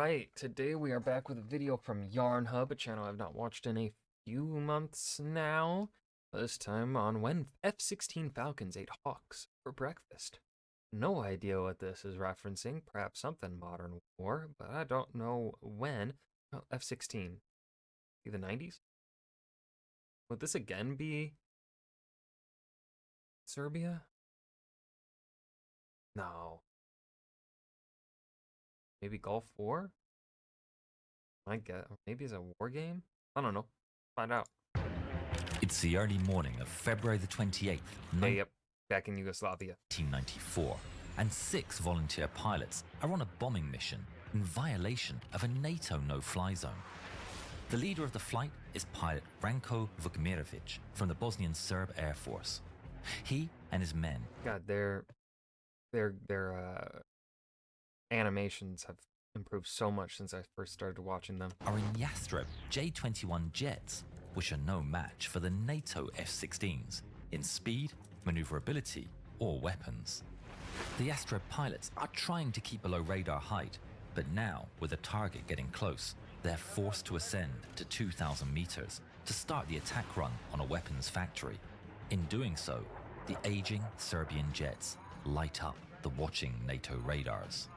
Alright, today we are back with a video from Yarn Hub, a channel I've not watched in a few months now. This time on when F-16 Falcons ate hawks for breakfast. No idea what this is referencing, perhaps something modern war, but I don't know when. Oh, F-16. Be the 90s? Would this again be Serbia? No. Maybe Gulf War? I guess. Maybe it's a war game? I don't know. Find out. It's the early morning of February the 28th, Yep. Back in Yugoslavia. 1994, and 6 volunteer pilots are on a bombing mission in violation of a NATO no-fly zone. The leader of the flight is pilot Ranko Vukmirovic from the Bosnian Serb Air Force. He and his men. God, their animations have improved so much since I first started watching them. Are in Yastreb J-21 jets, which are no match for the NATO F-16s in speed, maneuverability, or weapons. The Yastreb pilots are trying to keep below radar height, but now, with the target getting close, they're forced to ascend to 2,000 meters to start the attack run on a weapons factory. In doing so, the aging Serbian jets light up the watching NATO radars.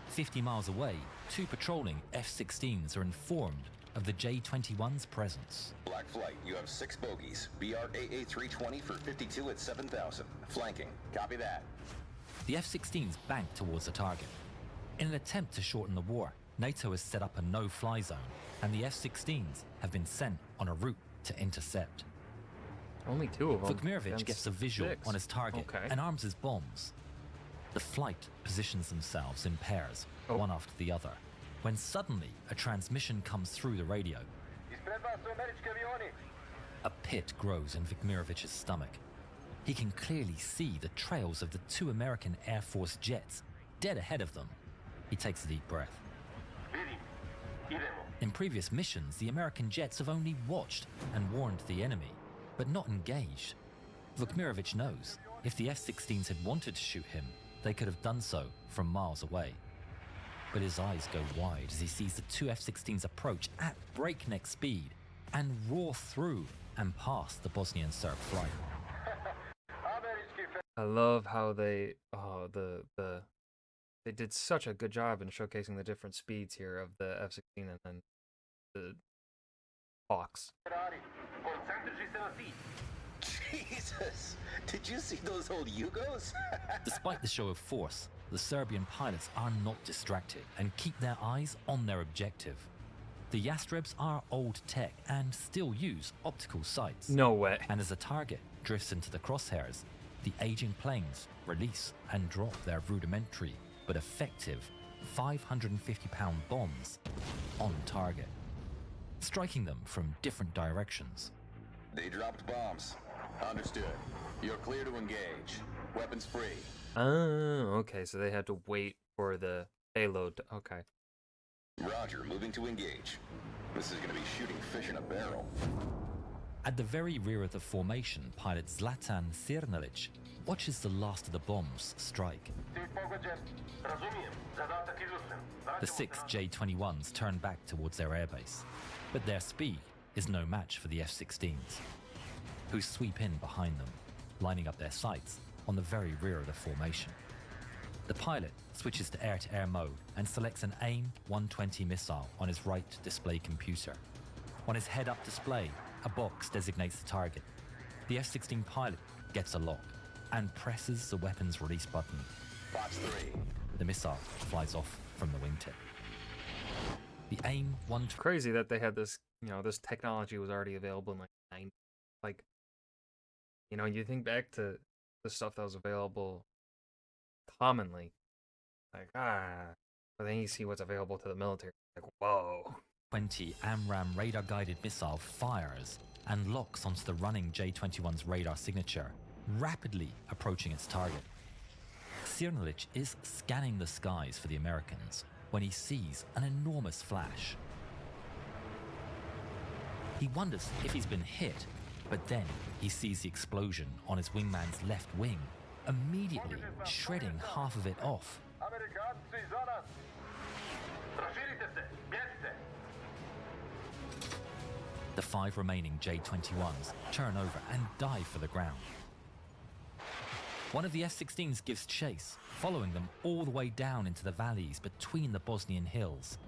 50 miles away, 2 patrolling F-16s are informed of the J-21's presence. Black Flight, you have 6 bogeys. BRAA 320 for 52 at 7,000. Flanking. Copy that. The F-16s bank towards the target. In an attempt to shorten the war, NATO has set up a no-fly zone, and the F-16s have been sent on a route to intercept. Only 2 of them. Vukmirovic gets a visual 6. on his target Okay. and arms his bombs. The flight positions themselves in pairs, one after the other, when suddenly a transmission comes through the radio. A pit grows in Vukmirovic's stomach. He can clearly see the trails of the 2 American Air Force jets dead ahead of them. He takes a deep breath. In previous missions, the American jets have only watched and warned the enemy, but not engaged. Vukmirovic knows if the F-16s had wanted to shoot him, they could have done so from miles away. But his eyes go wide as he sees the 2 F-16s approach at breakneck speed and roar through and past the Bosnian Serb flight. I love how they they did such a good job in showcasing the different speeds here of the F-16 and then the Hawks. Jesus! Did you see those old Yugos? Despite the show of force, the Serbian pilots are not distracted and keep their eyes on their objective. The Yastrebs are old tech and still use optical sights. No way. And as the target drifts into the crosshairs, the aging planes release and drop their rudimentary but effective 550-pound bombs on target, striking them from different directions. They dropped bombs. Understood. You're clear to engage. Weapons free. Oh, okay, so they had to wait for the payload to, okay. Roger, moving to engage. This is gonna be shooting fish in a barrel. At the very rear of the formation, pilot Zlatan Sirnalic watches the last of the bombs strike. The 6 J-21s turn back towards their airbase, but their speed is no match for the F-16s, who sweep in behind them, lining up their sights on the very rear of the formation. The pilot switches to air-to-air mode and selects an AIM-120 missile on his right display computer. On his head-up display, a box designates the target. The F-16 pilot gets a lock and presses the weapons release button. Box 3. The missile flies off from the wingtip. The AIM-120... Crazy that they had this, this technology was already available in like 90s. Like, you think back to the stuff that was available commonly, like, but then you see what's available to the military, like, whoa. 20 AMRAAM radar-guided missile fires and locks onto the running J-21's radar signature, rapidly approaching its target. Sirnalic is scanning the skies for the Americans when he sees an enormous flash. He wonders if he's been hit, but then he sees the explosion on his wingman's left wing, immediately shredding half of it off. The 5 remaining J-21s turn over and dive for the ground. One of the F-16s gives chase, following them all the way down into the valleys between the Bosnian hills.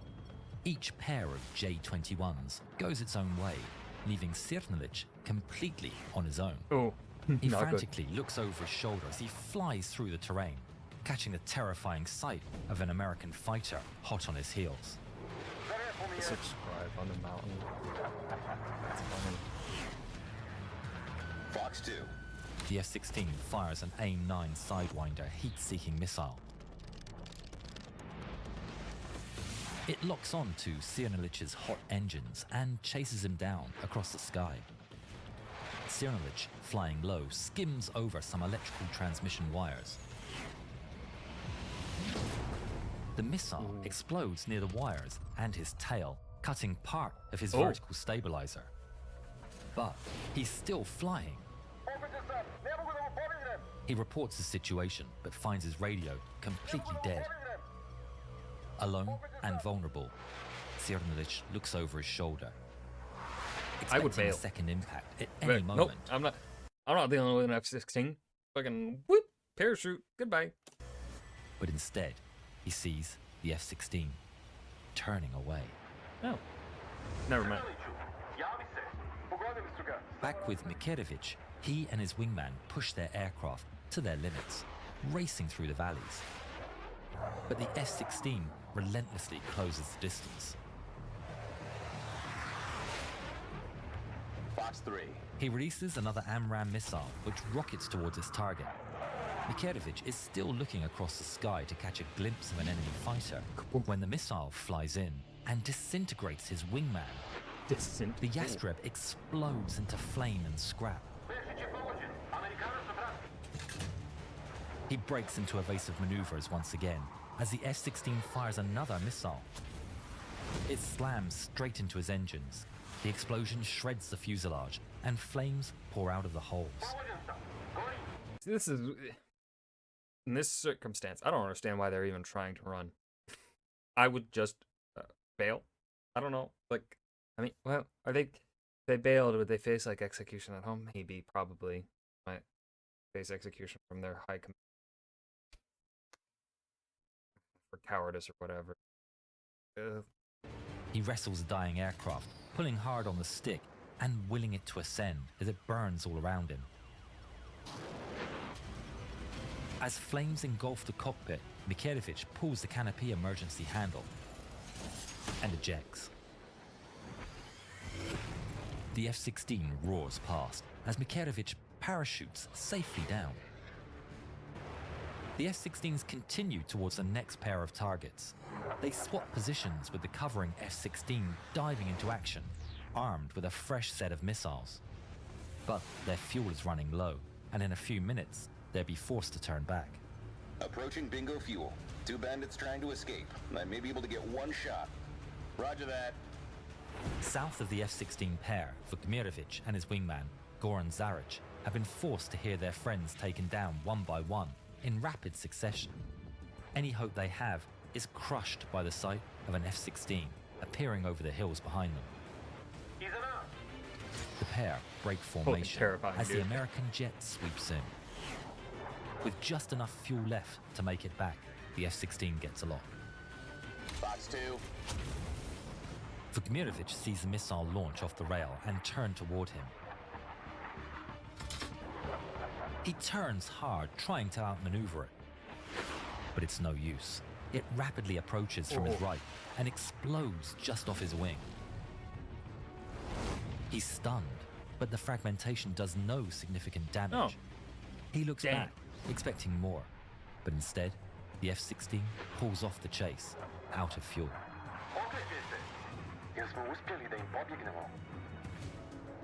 Each pair of J-21s goes its own way, leaving Sirnilic completely on his own. Oh, He not good. frantically looks over his shoulder as he flies through the terrain, catching the terrifying sight of an American fighter hot on his heels. Subscribe on the mountain. That's funny. Fox 2. The F-16 fires an AIM-9 Sidewinder heat-seeking missile. It locks on to Sirnilic's hot engines and chases him down across the sky. Sirnilic, flying low, skims over some electrical transmission wires. The missile explodes near the wires and his tail, cutting part of his vertical stabilizer. But he's still flying. He reports the situation, but finds his radio completely dead. Alone and vulnerable, Sirnilic looks over his shoulder, I would expecting a bail. second impact at any Nope, moment. I'm not dealing with an F-16. Fucking whoop, parachute, goodbye. But instead, he sees the F-16 turning away. Oh, never mind. Back with Mikerevic, he and his wingman push their aircraft to their limits, racing through the valleys. But the F-16 relentlessly closes the distance. Fox 3. He releases another AMRAAM missile, which rockets towards its target. Mikerevic is still looking across the sky to catch a glimpse of an enemy fighter when the missile flies in and disintegrates his wingman. The Yastreb explodes into flame and scrap. He breaks into evasive maneuvers once again as the F-16 fires another missile. It slams straight into his engines. The explosion shreds the fuselage and flames pour out of the holes. See, this is in this circumstance. I don't understand why they're even trying to run. I would just bail. I don't know. Like, I mean, well, are they? If they bailed, would they face like execution at home? Maybe, probably. Might face execution from their high command for cowardice or whatever. He wrestles a dying aircraft, pulling hard on the stick and willing it to ascend as it burns all around him. As flames engulf the cockpit, Mikerevic pulls the canopy emergency handle and ejects. The F-16 roars past as Mikerevic parachutes safely down. The F-16s continue towards the next pair of targets. They swap positions with the covering F-16 diving into action, armed with a fresh set of missiles. But their fuel is running low, and in a few minutes, they'll be forced to turn back. Approaching bingo fuel. 2 bandits trying to escape. I may be able to get one shot. Roger that. South of the F-16 pair, Vukmirovic and his wingman, Goran Zaric, have been forced to hear their friends taken down one by one in rapid succession. Any hope they have is crushed by the sight of an F-16 appearing over the hills behind them. The pair break formation terrifying, as the dude. American jet sweeps in. With just enough fuel left to make it back, the F-16 gets aloft. Fox 2. Vukmirovic sees the missile launch off the rail and turn toward him. He turns hard, trying to outmaneuver it. But it's no use. It rapidly approaches from his right and explodes just off his wing. He's stunned, but the fragmentation does no significant damage. Oh. He looks Damn. back, expecting more, but instead, the F-16 pulls off the chase, out of fuel.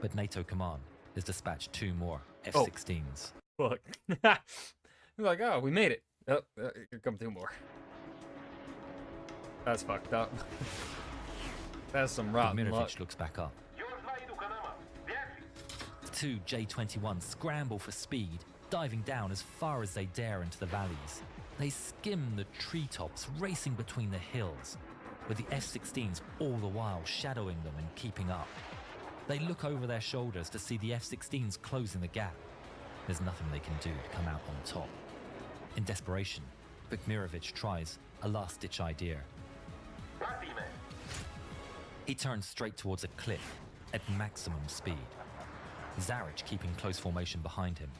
But NATO command has dispatched 2 more F-16s. Fuck. We're like, oh, we made it. Oh, here come 2 more. That's fucked up. That's some rotten luck. Vukmirovic looks back up. The 2 J-21s scramble for speed, diving down as far as they dare into the valleys. They skim the treetops, racing between the hills, with the F-16s all the while shadowing them and keeping up. They look over their shoulders to see the F-16s closing the gap. There's nothing they can do to come out on top. In desperation, Bukmirovic tries a last-ditch idea. He turns straight towards a cliff at maximum speed. Zaric keeping close formation behind him.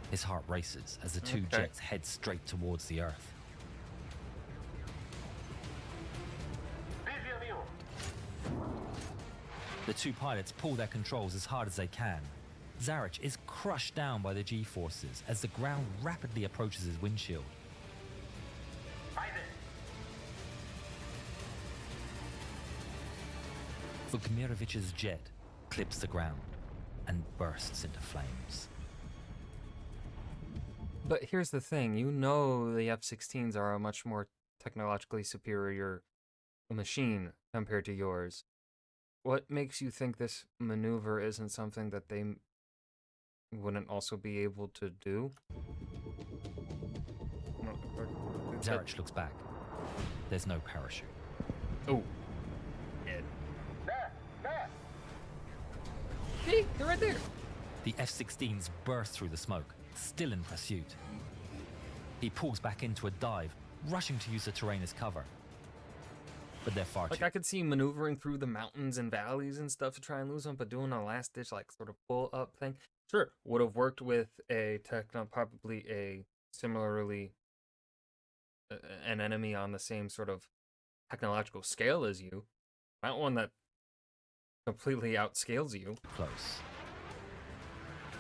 His heart races as the two jets head straight towards the Earth. The two pilots pull their controls as hard as they can. Zaric is crushed down by the G-forces as the ground rapidly approaches his windshield. Bukmirovic's jet clips the ground and bursts into flames. But here's the thing, you know the F-16s are a much more technologically superior machine compared to yours. What makes you think this maneuver isn't something that they wouldn't also be able to do? Zaric looks back. There's no parachute. Oh. Dead. Hey, they're right there. The F-16s burst through the smoke, still in pursuit. He pulls back into a dive, rushing to use the terrain as cover. But they're far too... I could see maneuvering through the mountains and valleys and stuff to try and lose them, but doing a last-ditch, sort of pull-up thing, sure, would have worked with probably a similarly, an enemy on the same sort of technological scale as you. Not one that completely outscales you. Close.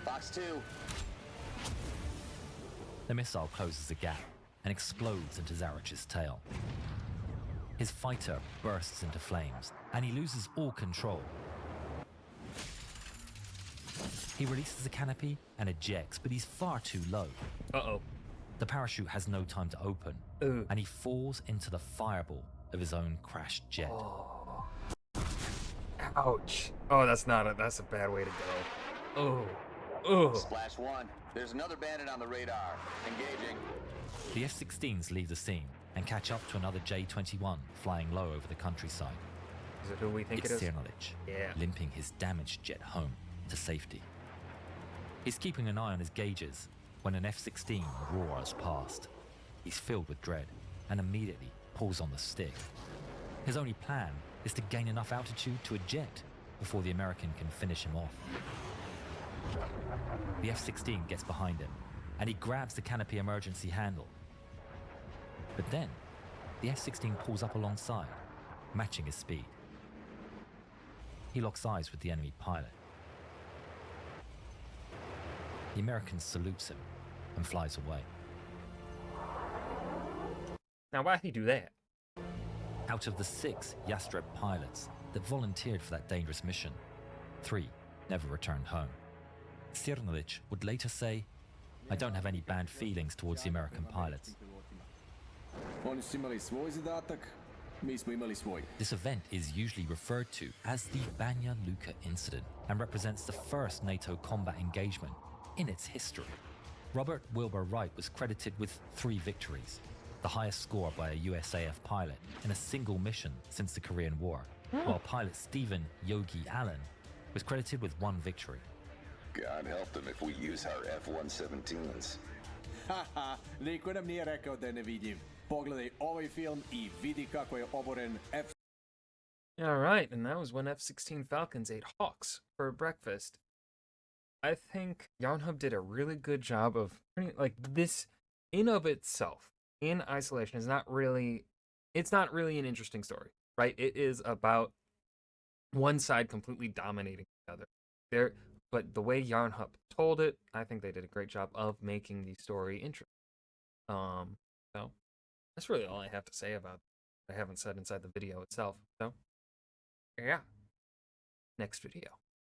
Box 2. The missile closes the gap and explodes into Zaric's tail. His fighter bursts into flames, and he loses all control. He releases the canopy and ejects, but he's far too low. Uh-oh. The parachute has no time to open, and he falls into the fireball of his own crashed jet. Oh. Ouch. Oh, that's a bad way to go. Oh. Splash 1. There's another bandit on the radar. Engaging. The F-16s leave the scene and catch up to another J-21 flying low over the countryside. Is it who we think It's it is? Cernalic, Yeah. limping his damaged jet home to safety. He's keeping an eye on his gauges when an F-16 roars past. He's filled with dread and immediately pulls on the stick. His only plan is to gain enough altitude to eject before the American can finish him off. The F-16 gets behind him, and he grabs the canopy emergency handle. But then, the F-16 pulls up alongside, matching his speed. He locks eyes with the enemy pilot. The American salutes him and flies away. Now, why'd he do that? Out of the 6 Yastreb pilots that volunteered for that dangerous mission, 3 never returned home. Cernalic would later say, "I don't have any bad feelings towards the American pilots." This event is usually referred to as the Banja Luka incident and represents the first NATO combat engagement in its history. Robert Wilbur Wright was credited with 3 victories, the highest score by a USAF pilot in a single mission since the Korean War, while pilot Stephen Yogi Allen was credited with 1 victory. God help them if we use our F-117s. Haha, niko nam nije rekao da je nevidljiv. Pogledaj ovaj film I vidi kako je oboren F... Alright, and that was when F-16 Falcons ate hawks for breakfast. I think Yarnhub did a really good job of, this in of itself, in isolation, is not really an interesting story, right? It is about one side completely dominating the other. But the way Yarnhub told it, I think they did a great job of making the story interesting. So that's really all I have to say about it. I haven't said inside the video itself. So, yeah. Next video.